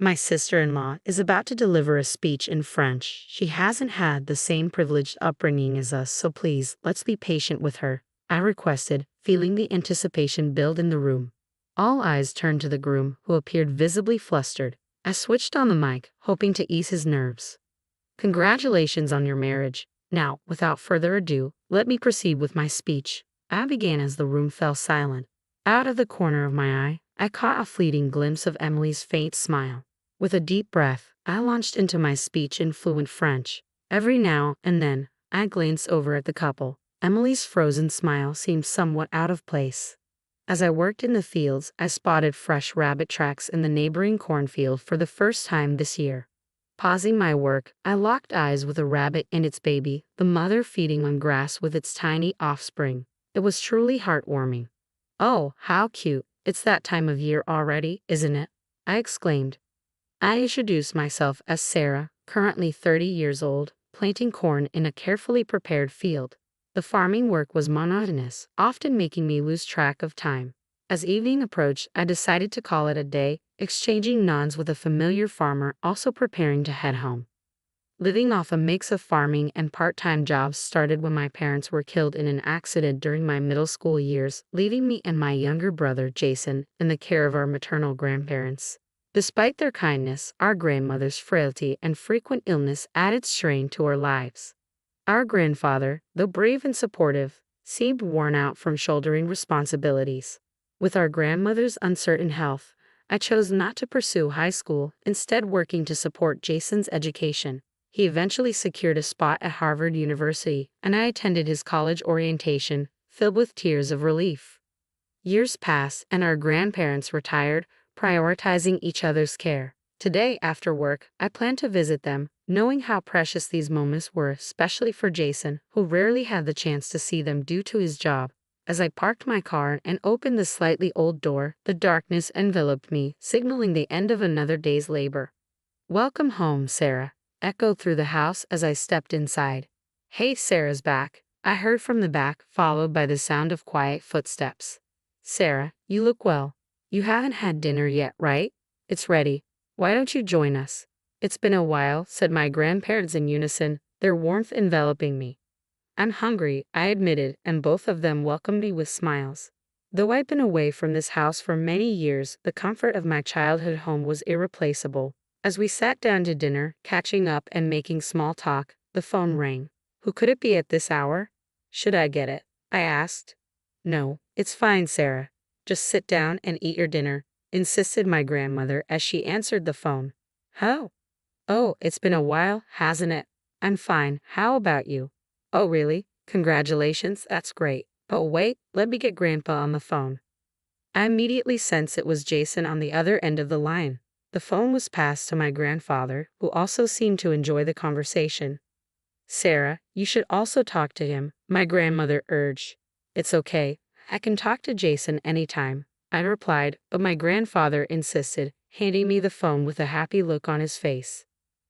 My sister-in-law is about to deliver a speech in French. She hasn't had the same privileged upbringing as us, so please, let's be patient with her, I requested, feeling the anticipation build in the room. All eyes turned to the groom, who appeared visibly flustered. I switched on the mic, hoping to ease his nerves. Congratulations on your marriage. Now, without further ado, let me proceed with my speech. I began as the room fell silent. Out of the corner of my eye, I caught a fleeting glimpse of Emily's faint smile. With a deep breath, I launched into my speech in fluent French. Every now and then, I glanced over at the couple. Emily's frozen smile seemed somewhat out of place. As I worked in the fields, I spotted fresh rabbit tracks in the neighboring cornfield for the first time this year. Pausing my work, I locked eyes with a rabbit and its baby, the mother feeding on grass with its tiny offspring. It was truly heartwarming. "Oh, how cute. It's that time of year already, isn't it?" I exclaimed. I introduced myself as Sarah, currently 30 years old, planting corn in a carefully prepared field. The farming work was monotonous, often making me lose track of time. As evening approached, I decided to call it a day, exchanging nods with a familiar farmer also preparing to head home. Living off a mix of farming and part-time jobs started when my parents were killed in an accident during my middle school years, leaving me and my younger brother, Jason, in the care of our maternal grandparents. Despite their kindness, our grandmother's frailty and frequent illness added strain to our lives. Our grandfather, though brave and supportive, seemed worn out from shouldering responsibilities. With our grandmother's uncertain health, I chose not to pursue high school, instead working to support Jason's education. He eventually secured a spot at Harvard University, and I attended his college orientation, filled with tears of relief. Years passed, and our grandparents retired, prioritizing each other's care. Today, after work, I plan to visit them, knowing how precious these moments were, especially for Jason, who rarely had the chance to see them due to his job. As I parked my car and opened the slightly old door, the darkness enveloped me, signaling the end of another day's labor. "Welcome home, Sarah," echoed through the house as I stepped inside. "Hey, Sarah's back," I heard from the back, followed by the sound of quiet footsteps. "Sarah, you look well. You haven't had dinner yet, right? It's ready. Why don't you join us?" "It's been a while," said my grandparents in unison, their warmth enveloping me. "I'm hungry," I admitted, and both of them welcomed me with smiles. Though I'd been away from this house for many years, the comfort of my childhood home was irreplaceable. As we sat down to dinner, catching up and making small talk, the phone rang. "Who could it be at this hour?" "Should I get it?" I asked. "No, it's fine, Sarah. Just sit down and eat your dinner," insisted my grandmother as she answered the phone. "How? Oh, it's been a while, hasn't it?" "I'm fine. How about you?" "Oh, really? Congratulations, that's great. But wait, let me get Grandpa on the phone." I immediately sensed it was Jason on the other end of the line. The phone was passed to my grandfather, who also seemed to enjoy the conversation. "Sarah, you should also talk to him," my grandmother urged. "It's okay. I can talk to Jason anytime," I replied, but my grandfather insisted, handing me the phone with a happy look on his face.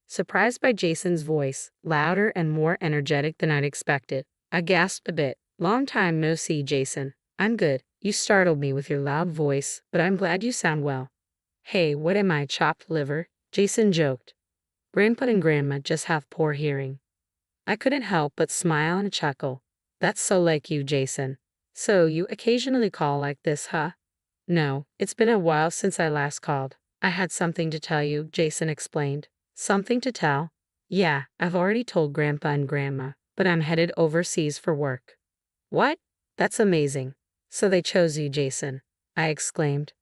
Surprised by Jason's voice, louder and more energetic than I'd expected, I gasped a bit. "Long time no see, Jason." "I'm good. You startled me with your loud voice, but I'm glad you sound well." "Hey, what am I, chopped liver?" Jason joked. "Grandpa and Grandma just have poor hearing." I couldn't help but smile and chuckle. "That's so like you, Jason. So you occasionally call like this, huh?" "No, it's been a while since I last called. I had something to tell you," Jason explained. "Something to tell?" "Yeah, I've already told Grandpa and Grandma, but I'm headed overseas for work." "What? That's amazing. So they chose you, Jason," I exclaimed.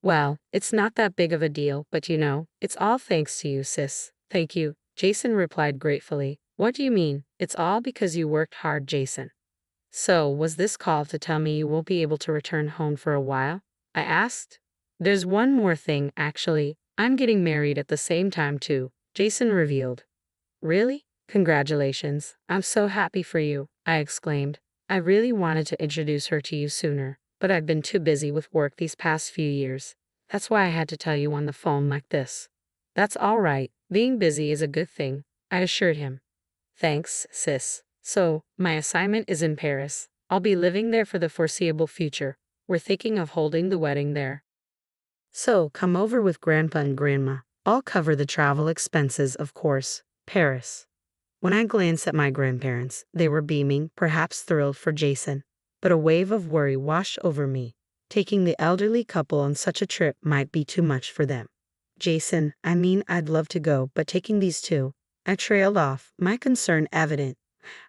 "Well, it's not that big of a deal, but it's all thanks to you, sis." "Thank you," Jason replied gratefully. "What do you mean? It's all because you worked hard, Jason." "So, was this call to tell me you won't be able to return home for a while?" I asked. "There's one more thing, actually. I'm getting married at the same time, too," Jason revealed. "Really? Congratulations. I'm so happy for you," I exclaimed. I really wanted to introduce her to you sooner, but I've been too busy with work these past few years. That's why I had to tell you on the phone like this. "That's all right. Being busy is a good thing," I assured him. "Thanks, sis. So, my assignment is in Paris. I'll be living there for the foreseeable future. We're thinking of holding the wedding there. So, come over with Grandpa and Grandma. I'll cover the travel expenses, of course. Paris. When I glanced at my grandparents, they were beaming, perhaps thrilled for Jason. But a wave of worry washed over me. Taking the elderly couple on such a trip might be too much for them. Jason, I mean, I'd love to go, but taking these two. I trailed off, my concern evident.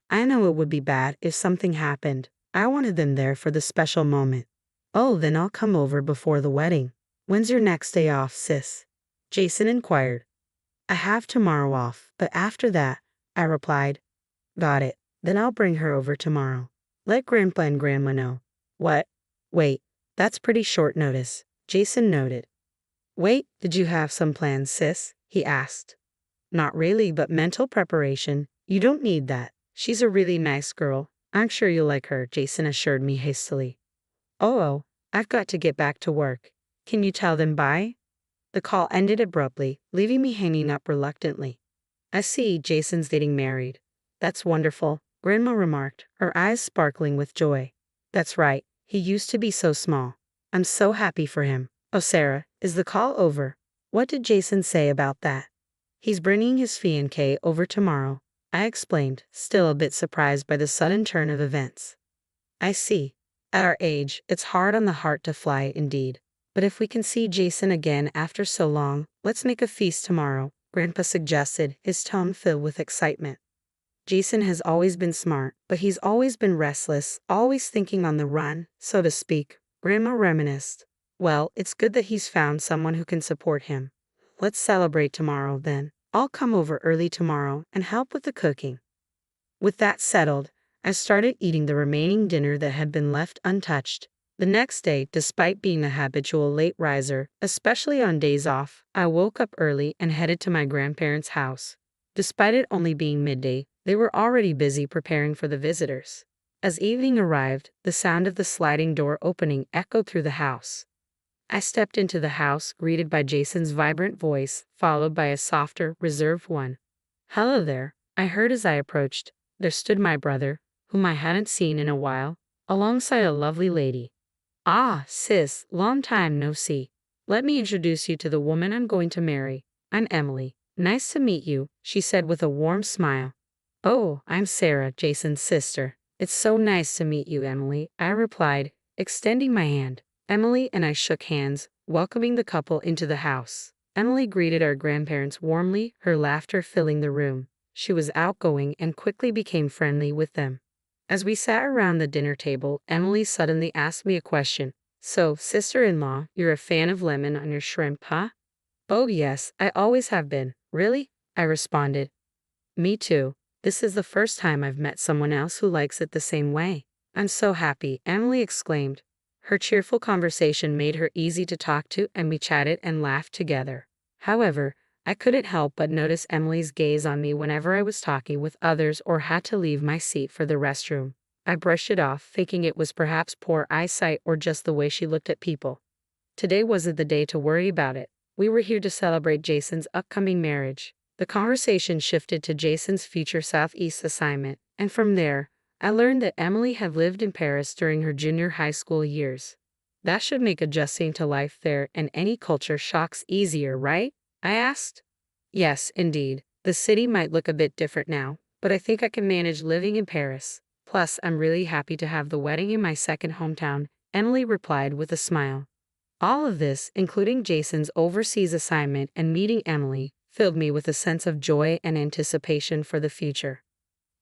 I know it would be bad if something happened. I wanted them there for the special moment. Oh, then I'll come over before the wedding. When's your next day off, sis? Jason inquired. I have tomorrow off, but after that, I replied. Got it. Then I'll bring her over tomorrow. Let Grandpa and Grandma know. What? Wait, that's pretty short notice, Jason noted. Wait, did you have some plans, sis? He asked. Not really, but mental preparation. You don't need that. She's a really nice girl. I'm sure you'll like her, Jason assured me hastily. Oh, I've got to get back to work. Can you tell them bye? The call ended abruptly, leaving me hanging up reluctantly. I see Jason's getting married. That's wonderful, Grandma remarked, her eyes sparkling with joy. That's right, he used to be so small. I'm so happy for him. Oh, Sarah, is the call over? What did Jason say about that? He's bringing his fiancée over tomorrow, I explained, still a bit surprised by the sudden turn of events. I see. At our age, it's hard on the heart to fly indeed. But if we can see Jason again after so long, let's make a feast tomorrow, Grandpa suggested, his tone filled with excitement. Jason has always been smart, but he's always been restless, always thinking on the run, so to speak, Grandma reminisced. Well, it's good that he's found someone who can support him. Let's celebrate tomorrow, then. I'll come over early tomorrow and help with the cooking. With that settled, I started eating the remaining dinner that had been left untouched. The next day, despite being a habitual late riser, especially on days off, I woke up early and headed to my grandparents' house. Despite it only being midday, they were already busy preparing for the visitors. As evening arrived, the sound of the sliding door opening echoed through the house. I stepped into the house, greeted by Jason's vibrant voice, followed by a softer, reserved one. Hello there, I heard as I approached. There stood my brother, whom I hadn't seen in a while, alongside a lovely lady. Ah, sis, long time no see. Let me introduce you to the woman I'm going to marry. I'm Emily. Nice to meet you, she said with a warm smile. Oh, I'm Sarah, Jason's sister. It's so nice to meet you, Emily, I replied, extending my hand. Emily and I shook hands, welcoming the couple into the house. Emily greeted our grandparents warmly, her laughter filling the room. She was outgoing and quickly became friendly with them. As we sat around the dinner table, Emily suddenly asked me a question. So, sister-in-law, you're a fan of lemon on your shrimp, huh? Oh yes, I always have been. Really? I responded. Me too. This is the first time I've met someone else who likes it the same way. I'm so happy, Emily exclaimed. Her cheerful conversation made her easy to talk to, and we chatted and laughed together. However, I couldn't help but notice Emily's gaze on me whenever I was talking with others or had to leave my seat for the restroom. I brushed it off, thinking it was perhaps poor eyesight or just the way she looked at people. Today wasn't the day to worry about it. We were here to celebrate Jason's upcoming marriage. The conversation shifted to Jason's future Southeast assignment, and from there, I learned that Emily had lived in Paris during her junior high school years. That should make adjusting to life there and any culture shocks easier, right? I asked. Yes, indeed. The city might look a bit different now, but I think I can manage living in Paris. Plus, I'm really happy to have the wedding in my second hometown, Emily replied with a smile. All of this, including Jason's overseas assignment and meeting Emily, filled me with a sense of joy and anticipation for the future.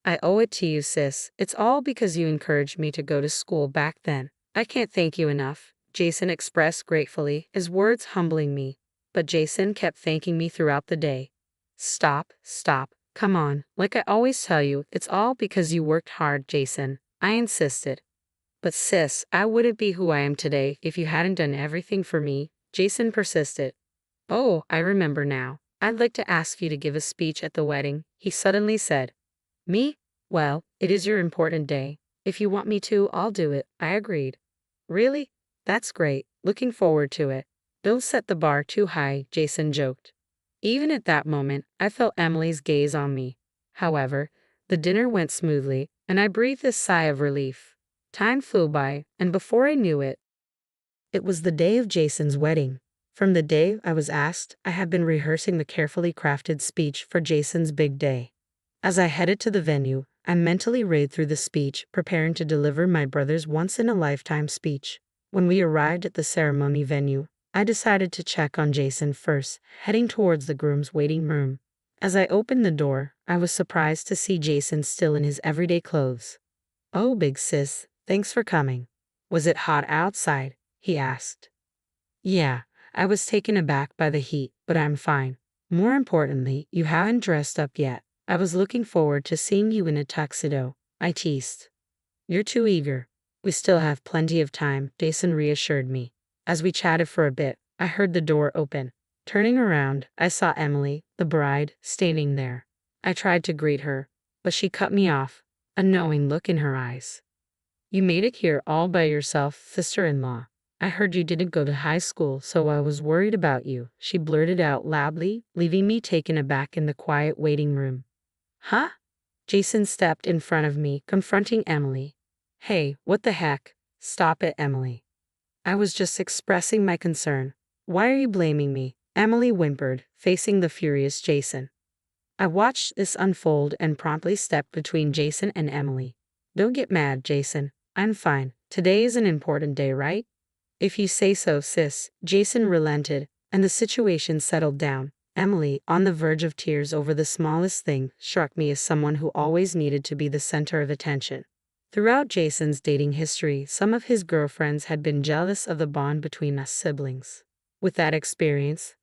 I owe it to you, sis. It's all because you encouraged me to go to school back then. I can't thank you enough, Jason expressed gratefully, his words humbling me. But Jason kept thanking me throughout the day. Stop. Come on. Like I always tell you, it's all because you worked hard, Jason. I insisted. But sis, I wouldn't be who I am today if you hadn't done everything for me, Jason persisted. Oh, I remember now. I'd like to ask you to give a speech at the wedding, he suddenly said. Me? Well, it is your important day. If you want me to, I'll do it, I agreed. Really? That's great. Looking forward to it. Don't set the bar too high, Jason joked. Even at that moment, I felt Emily's gaze on me. However, the dinner went smoothly, and I breathed a sigh of relief. Time flew by, and before I knew it, it was the day of Jason's wedding. From the day I was asked, I had been rehearsing the carefully crafted speech for Jason's big day. As I headed to the venue, I mentally read through the speech, preparing to deliver my brother's once-in-a-lifetime speech. When we arrived at the ceremony venue, I decided to check on Jason first, heading towards the groom's waiting room. As I opened the door, I was surprised to see Jason still in his everyday clothes. "Oh, big sis, thanks for coming. Was it hot outside?" he asked. "Yeah, I was taken aback by the heat, but I'm fine. More importantly, you haven't dressed up yet. I was looking forward to seeing you in a tuxedo," I teased. "You're too eager. We still have plenty of time," Jason reassured me. As we chatted for a bit, I heard the door open. Turning around, I saw Emily, the bride, standing there. I tried to greet her, but she cut me off, a knowing look in her eyes. "You made it here all by yourself, sister-in-law. I heard you didn't go to high school, so I was worried about you," she blurted out loudly, leaving me taken aback in the quiet waiting room. "Huh?" Jason stepped in front of me, confronting Emily. "Hey, what the heck? Stop it, Emily. I was just expressing my concern. Why are you blaming me?" Emily whimpered, facing the furious Jason. I watched this unfold and promptly stepped between Jason and Emily. "Don't get mad, Jason. I'm fine. Today is an important day, right?" "If you say so, sis." Jason relented, and the situation settled down. Emily, on the verge of tears over the smallest thing, struck me as someone who always needed to be the center of attention. Throughout Jason's dating history, some of his girlfriends had been jealous of the bond between us siblings. With that experience,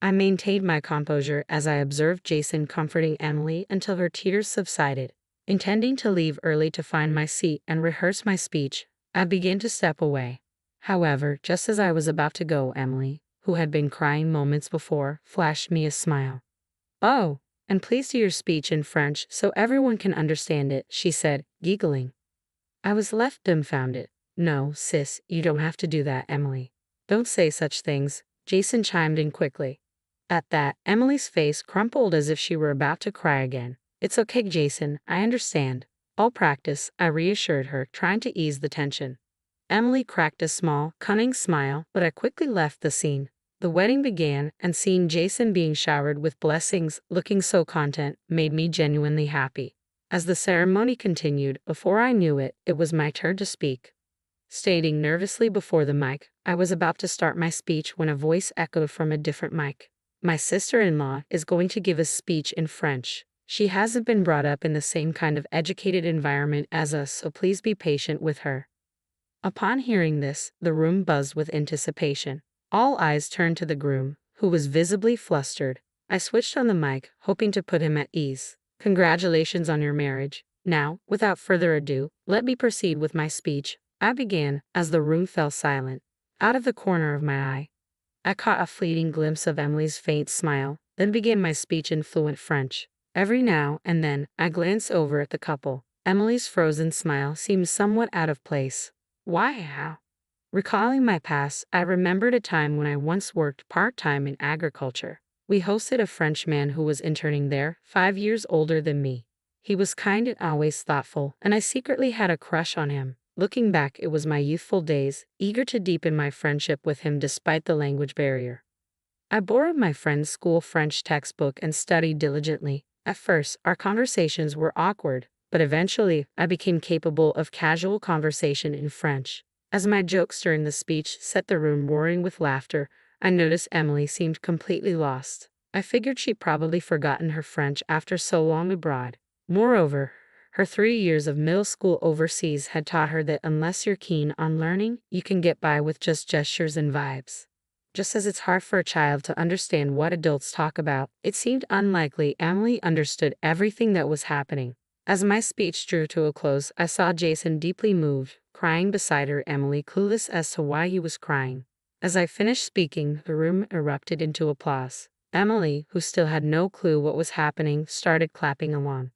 I maintained my composure as I observed Jason comforting Emily until her tears subsided. Intending to leave early to find my seat and rehearse my speech, I began to step away. However, just as I was about to go, Emily, who had been crying moments before, flashed me a smile. "Oh, and please do your speech in French so everyone can understand it," she said, giggling. I was left dumbfounded. "No, sis, you don't have to do that, Emily. Don't say such things," Jason chimed in quickly. At that, Emily's face crumpled as if she were about to cry again. "It's okay, Jason, I understand. I'll practice," I reassured her, trying to ease the tension. Emily cracked a small, cunning smile, but I quickly left the scene. The wedding began, and seeing Jason being showered with blessings, looking so content, made me genuinely happy. As the ceremony continued, before I knew it, it was my turn to speak. Standing nervously before the mic, I was about to start my speech when a voice echoed from a different mic. "My sister-in-law is going to give a speech in French. She hasn't been brought up in the same kind of educated environment as us, so please be patient with her." Upon hearing this, the room buzzed with anticipation. All eyes turned to the groom, who was visibly flustered. I switched on the mic, hoping to put him at ease. "Congratulations on your marriage. Now, without further ado, let me proceed with my speech," I began, as the room fell silent. Out of the corner of my eye, I caught a fleeting glimpse of Emily's faint smile, then began my speech in fluent French. Every now and then, I glanced over at the couple. Emily's frozen smile seemed somewhat out of place. "Why, how?" Recalling my past, I remembered a time when I once worked part-time in agriculture. We hosted a French man who was interning there, 5 years older than me. He was kind and always thoughtful, and I secretly had a crush on him. Looking back, it was my youthful days, eager to deepen my friendship with him despite the language barrier. I borrowed my friend's school French textbook and studied diligently. At first, our conversations were awkward, but eventually, I became capable of casual conversation in French. As my jokes during the speech set the room roaring with laughter, I noticed Emily seemed completely lost. I figured she'd probably forgotten her French after so long abroad. Moreover, her 3 years of middle school overseas had taught her that unless you're keen on learning, you can get by with just gestures and vibes. Just as it's hard for a child to understand what adults talk about, it seemed unlikely Emily understood everything that was happening. As my speech drew to a close, I saw Jason deeply moved, crying beside her, Emily clueless as to why he was crying. As I finished speaking, the room erupted into applause. Emily, who still had no clue what was happening, started clapping along.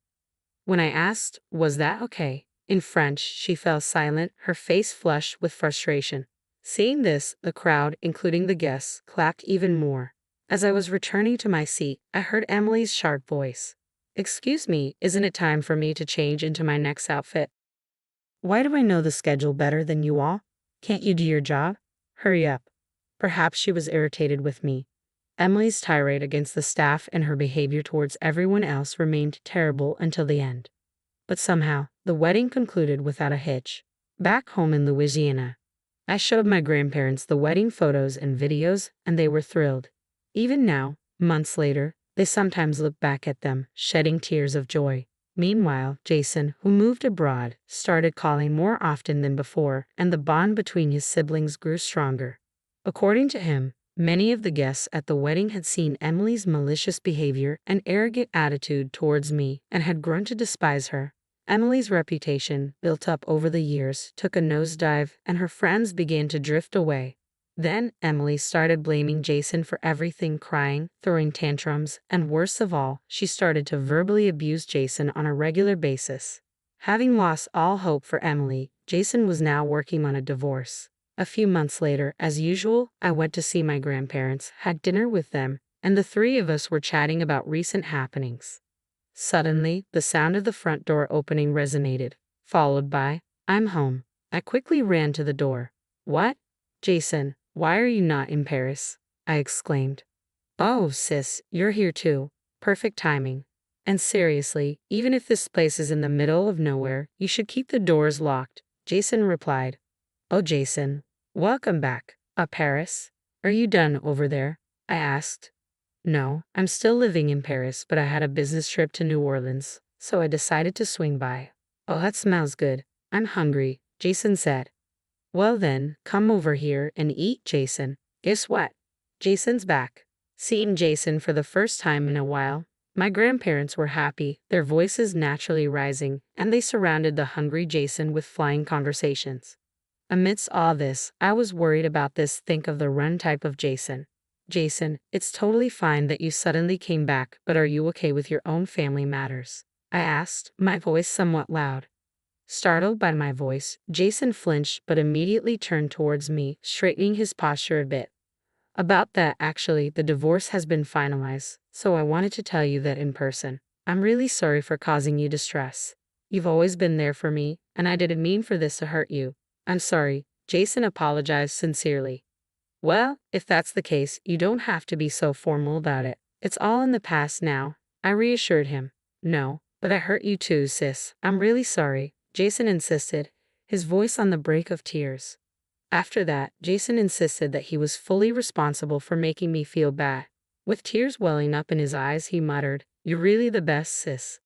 When I asked, "Was that okay?" in French, she fell silent, her face flushed with frustration. Seeing this, the crowd, including the guests, clapped even more. As I was returning to my seat, I heard Emily's sharp voice. "Excuse me, isn't it time for me to change into my next outfit? Why do I know the schedule better than you all? Can't you do your job? Hurry up." Perhaps she was irritated with me. Emily's tirade against the staff and her behavior towards everyone else remained terrible until the end. But somehow, the wedding concluded without a hitch. Back home in Louisiana, I showed my grandparents the wedding photos and videos, and they were thrilled. Even now, months later, they sometimes look back at them, shedding tears of joy. Meanwhile, Jason, who moved abroad, started calling more often than before, and the bond between his siblings grew stronger. According to him, many of the guests at the wedding had seen Emily's malicious behavior and arrogant attitude towards me and had grown to despise her. Emily's reputation, built up over the years, took a nosedive, and her friends began to drift away. Then, Emily started blaming Jason for everything, crying, throwing tantrums, and worst of all, she started to verbally abuse Jason on a regular basis. Having lost all hope for Emily, Jason was now working on a divorce. A few months later, as usual, I went to see my grandparents, had dinner with them, and the three of us were chatting about recent happenings. Suddenly, the sound of the front door opening resonated, followed by, "I'm home." I quickly ran to the door. "What? Jason, why are you not in Paris?" I exclaimed. "Oh, sis, you're here too. Perfect timing. And seriously, even if this place is in the middle of nowhere, you should keep the doors locked," Jason replied. "Oh, Jason, welcome back. Paris? Are you done over there?" I asked. "No, I'm still living in Paris, but I had a business trip to New Orleans, so I decided to swing by." "Oh, that smells good. I'm hungry," Jason said. "Well then, come over here and eat, Jason. Guess what? Jason's back." Seeing Jason for the first time in a while, my grandparents were happy, their voices naturally rising, and they surrounded the hungry Jason with flying conversations. Amidst all this, I was worried about this think of the run type of Jason. "Jason, it's totally fine that you suddenly came back, but are you okay with your own family matters?" I asked, my voice somewhat loud. Startled by my voice, Jason flinched but immediately turned towards me, straightening his posture a bit. "About that, actually, the divorce has been finalized, so I wanted to tell you that in person. I'm really sorry for causing you distress. You've always been there for me, and I didn't mean for this to hurt you." "I'm sorry," Jason apologized sincerely. "Well, if that's the case, you don't have to be so formal about it. It's all in the past now," I reassured him. "No, but I hurt you too, sis. I'm really sorry," Jason insisted, his voice on the brink of tears. After that, Jason insisted that he was fully responsible for making me feel bad. With tears welling up in his eyes, he muttered, "You're really the best, sis.